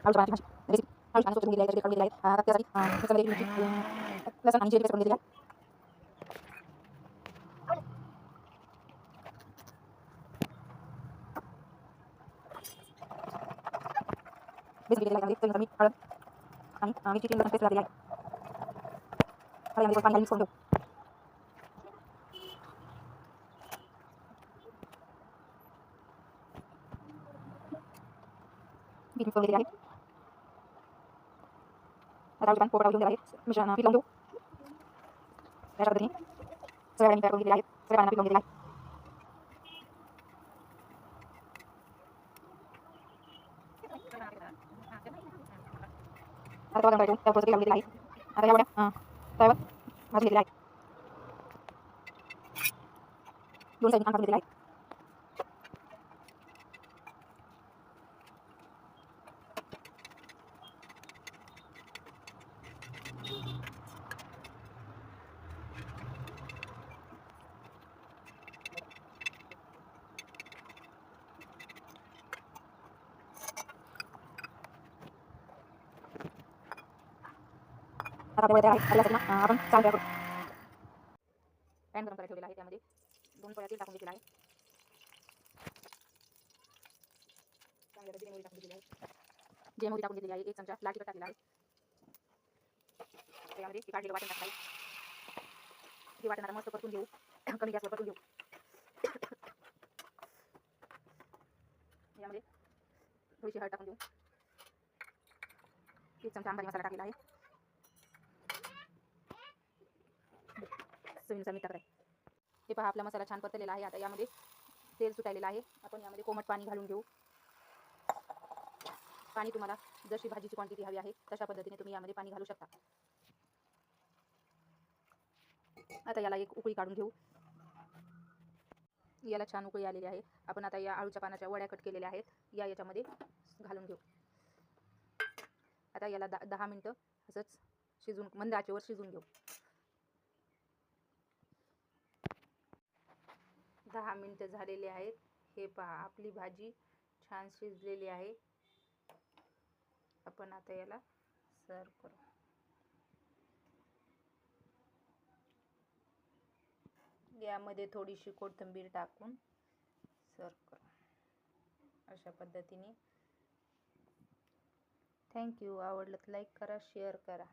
आळूच्या पानाची भाजी रेसिपी. आळूच्या पानं स्वच्छ धुवून घेतली आहे, त्याच्यामध्ये काढून घेतली आहे. त्यासाठी त्याच्यामध्ये मिरची, लसूण आणि जिरे पेस्ट करून घेतली आहे. बेसन घेतलेलं आहे, त्यामध्ये चवीनुसार मीठ, हळद आणि मिरचीची लसूण पेस्ट घातलेली आहे. आता यामध्ये पाणी घालून मिक्स करून घेऊ. पीठ मिक्स करून घेतलेली आहे. आता आळूचे पान पोळपाटावर घेऊन घेतलेलं आहे. मिश्रण पीठ लावून घेऊ. अशा पद्धतीने सगळ्या पाणी तयार करून घेतलेले आहेत. सगळ्या पानांना पीठ लावून घेतलेलं आहे. आता तवा गरम करायचा, त्यावर थोडंसं तेल लावून घेतलेलं आहे. आता या वड्या तव्यावर भाजून घेतलेल्या आहेत. दोन साईडने भाजून घेतलेल्या आहेत. आता आपल्या वड्या तयार आहेत. आता यासाठी आपण सारण तयार करू. पॅन गरम करायला ठेवलेला आहे. त्यामध्ये 2 पळ्या तेल टाकून घेतलेलं आहे. चांगल्या जिरे मोहरी टाकून घेतलेली आहे. जिरे मोहरी टाकून घेतलेली आहे. 1 चमचा लाल तिखट टाकलेला आहे. त्यामध्ये काढलेलं वाटण टाकायचं आहे. हे वाटण आता मस्त परतून घेऊ. कमी गॅसवर परतून घेऊ. यामध्ये थोडीशी हळद टाकून घेऊ. 1 चमचा अंबारी मसाला टाकलेला आहे. चवीनुसार मीठ टाकायचं. हे पहा, आपला मसाला छान परतलेला आहे. आता यामध्ये तेल सुटायलेलं आहे. आपण यामध्ये कोमट पाणी घालून घेऊ. पाणी तुम्हाला जशी भाजीची क्वांटिटी हवी आहे तशा पद्धतीने तुम्ही यामध्ये पाणी घालू शकता. आता याला एक उकळी काढून घेऊ. याला छान उकळी आलेली आहे. आपण आता या आळूच्या पानाच्या वड्या कट केलेल्या आहेत याच्यामध्ये घालून घेऊ. आता याला 10 मिनिटं असंच शिजून मंद आचेवर शिजून घेऊ. 10 मिनिटं झालेले आहेत. हे पहा, आपली भाजी छान शिजलेली आहे. आपण आता याला सर्व करू. यामध्ये थोडीशी कोथिंबीर टाकून सर्व करू. अशा पद्धतीने. थँक्यू. आवडलं तर लाईक करा, शेअर करा.